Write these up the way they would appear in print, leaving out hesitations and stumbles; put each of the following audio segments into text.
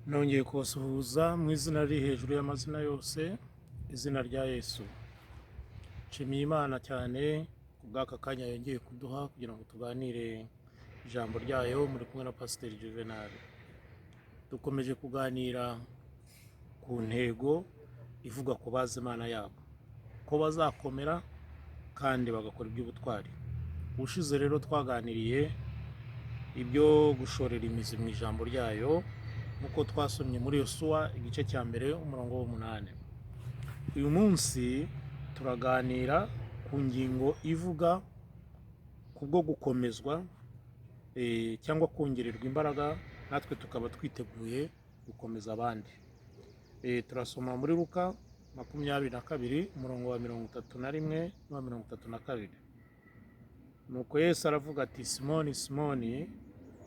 Nongeye kubasuhuza mu izina riri hejuru y'amazina yose, izina rya Yesu. Nshimiye Imana cyane ku bw'aka kanya yongeye kuduha kugira ngo tuganire ijambo ryayo muri kumwe na Pasiteri Juvenal. Dukomeje kuganira ku ntego ivuga ku bazi Imana yabo, ko bazakomera kandi bagakora iby'ubutwari. Ubushize rero twaganiriye ibyo gushorera imizi mu ijambo ryayo, nk'uko twasomye muri Yosuwa igice cya mbere umurongo w'8. Uyu munsi turaganira ku ngingo ivuga ku bwo gukomezwa cyangwa kongererwa imbaraga, natwe tukaba twiteguye gukomeza abandi. Turasoma muri Luka 22 umurongo wa 31 n'uwa 32. Nuko Yesu aravuga ati, Simoni Simoni,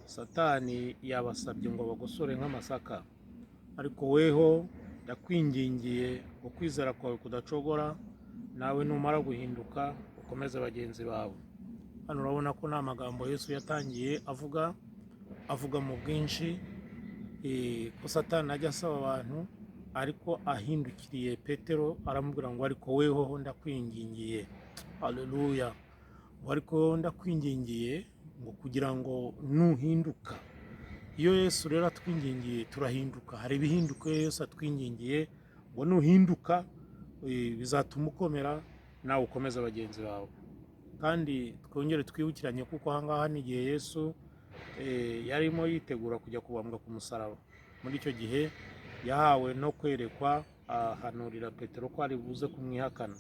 Satani yabasabye ngo bagosore nk'amasaka, ariko weho ndakwingingiye ngo kwizera kwawe kudacogora, nawe numara guhinduka ukomeze bagenzi bawe. Hano urabona ko nta magambo Yesu yatangiye avuga mu bwinshi, ko Satani ajya asaba abantu, ariko ahindukiriye Petero aramubwira ngo ariko weho ndakwingingiye. Haleluya. Ariko ndakwingingiye ngo kugira ngo nuhinduka. Iyo Yesu rero atwingingiye turahinduka. Hari ibihinduka Yesu atwingingiye ngo nuhinduka bizatuma ukomera, nawe ukomeza bagenzi bawe. Kandi twongere twibukiranye kuko ahangaha ni igihe Yesu yarimo yitegura kujya kubambwa ku musaraba. Muri icyo gihe yahawe no kwerekwa, ahanurira Petero ko ari buze kumwihakana.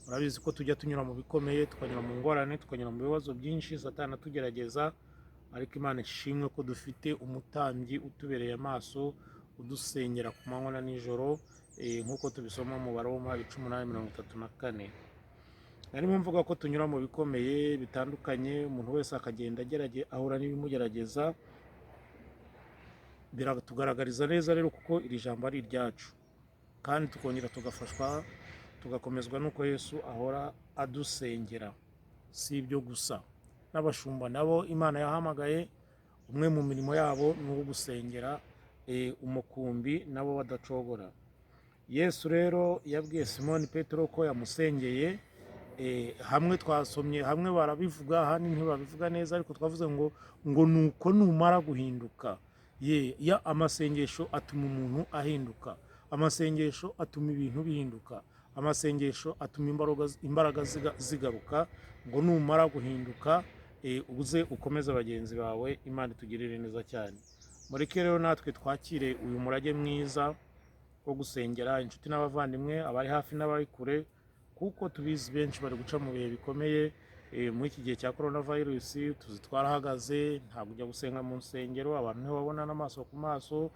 Murabizi ko tujya tunyura mu bikomeye, tukanyura mu ngorane, tukanyura mu bibazo byinshi, Satani atugerageza, ariko Imana ishimwe ko dufite umutambyi utubereye amaso, udusengera ku manywa na nijoro, nk'uko tubisoma mu Baroma 18:34. Narimo mvuga ko tunyura mu bikomeye bitandukanye, umuntu wese akagenda ahura n'ibimugerageza. Biratugaragariza neza rero kuko iri jambo ari iryacu, kandi tukongera tugafashwa, tugakomezwa nuko Yesu ahora adusengera. Si ibyo gusa, n'abashumba nabo Imana yahamagaye, umwe mu mirimo yabo ni uwo gusengera umukumbi nabo badacogora. Yesu rero yabwiye Simoni Petero ko yamusengeye. Hamwe twasomye, hamwe barabivuga, ahandi ntibabivuga neza, ariko twavuze ngo nuko numara guhinduka. Ya amasengesho atuma umuntu ahinduka, amasengesho atuma ibintu bihinduka, amasengesho atuma imbaraga zigaruka. Ngo numara guhinduka uze ukomeze bagenzi bawe. Imana itugirire neza cyane. Mureke rero natwe twakire uyu murage mwiza wo gusengera inshuti n'abavandimwe, abari hafi n'abari kure, kuko tubizi benshi bari guca mu bihe bikomeye. Muri iki gihe cya coronavirus tuzi twarahagaze, ntabwo ujya gusenga mu nsengero, abantu ntibabona n'amaso ku maso.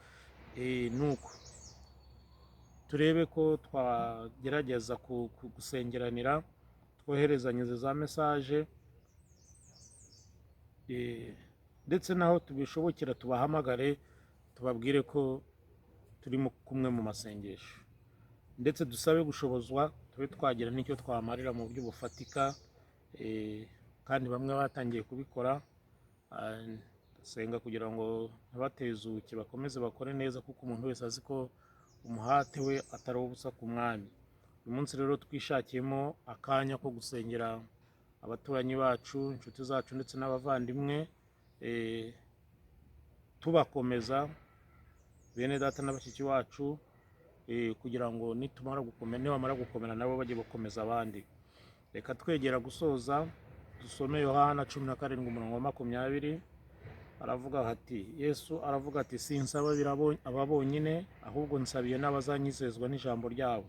Nuko turebe ko twagerageza gusengeranira, twoherezanye za mesaje, ndetse naho tubishobokera tubahamagare, tubabwire ko turi kumwe mu masengesho, ndetse dusabe gushobozwa, tube twagira n'icyo twamarira mu buryo bufatika. Kandi bamwe batangiye kubikora. Senga kugira ngo ntibatezuke, bakomeze bakore neza, kuko umuntu wese azi ko umuhate we atari ubusa ku mwami. Uyu munsi rero twishakiyemo akanya ko gusengera abaturanyi bacu, inshuti zacu, ndetse n'abavandimwe, tubakomeza, bene data na bashiki bacu, kugira ngo nibamara gukomera nabo bajye bakomeza abandi. Reka twegera gusoza, dusome Yohana 17 umurongo wa 20. Aravuga ati, Yesu aravuga ati, sinsaba aba bonyine, ahubwo nsabiye n'abazanyizezwa n'ijambo ryabo.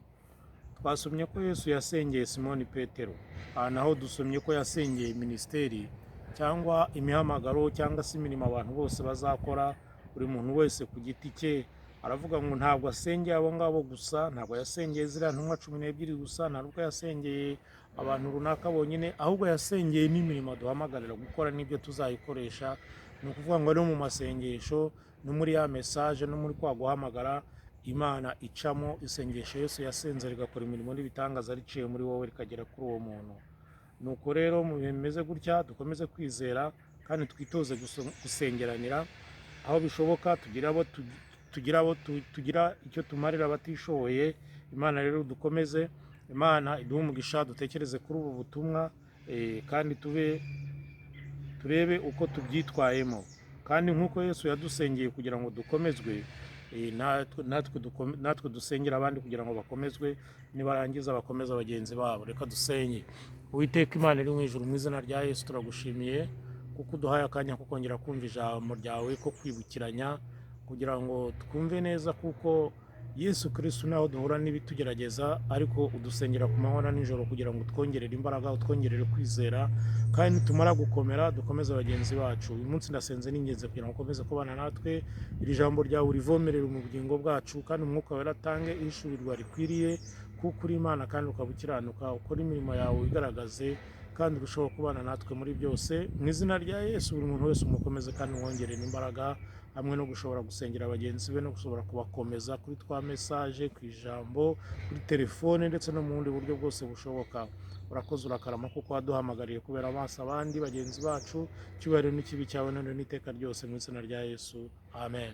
Twasomye ko Yesu yasengeye Simoni Petero. Aha naho dusomye ko yasengeye minisiteri cyangwa imihamagaro cyangwa se imirimo abantu bose bazakora, buri muntu wese ku giti cye. Aravuga ngo ntabwo asengeye abo ngabo gusa, ntabwo yasengeye ziriya ntumwa 12 gusa, ntabwo yasengeye abantu runaka bonyine, ahubwo yasengeye n'imirimo duhamagarira gukora n'ibyo tuzayikoresha. Ni ukuvuga ngo no mu masengesho, no muri ya mesaje, no muri kwa guhamagara, Imana icamo isengesho Yesu yasenze rigakora imirimo n'ibitangaza riciye muri wowe rikagera kuri uwo muntu. Nuko rero mu bihe bimeze gutya dukomeze kwizera kandi twitoze gusengeranira, aho bishoboka tugira abo tugira tugira icyo tumarira abatishoboye. Imana rero dukomeze, Imana iduhe umugisha, dutekereze kuri ubu butumwa kandi turebe uko tubyitwayemo, kandi nk'uko Yesu yadusengeye kugira ngo dukomezwe, natwe dusengera abandi kugira ngo bakomezwe, nibarangiza bakomeza bagenzi babo. Reka dusenye. Uwiteka Imana iri mu ijuru, mu izina rya Yesu turagushimiye kuko uduhaye akanya ko kongera kumva ijambo ryawe, ko kwibukiranya kugira ngo twumve neza, kuko Yesu Kristo naho duhura n'ibitugerageza, ariko udusengera ku manywa na nijoro kugira ngo twongerere imbaraga, utwongerere kwizera, kandi tumara gukomera dukomeze bagenzi bacu. Uyu munsi ndasenze n'ingenzi kugira ngo ukomeze kubana natwe, iri jambo ryawe urivomerere mu bugingo bwacu, kandi umwuka wera atange ishurirwa rikwiriye, kuko uri Imana kandi ukaba ukiranuka, ukora imirimo yawe igaragaze, kandi urushaho kubana natwe muri byose. Mu izina rya Yesu buri muntu wese umukomeze kandi umwongerere imbaraga, hamwe no gushobora gusengera bagenzi be no gushobora kubakomeza kuri twa mesaje, ku ijambo, kuri telefone, ndetse no mu bundi buryo bwose bushoboka. Urakoze urakarama kuko waduhamagariye kubera amaso abandi bagenzi bacu. Icyubahiro n'ikibi cyawe none n'iteka ryose, mu izina rya Yesu, amen.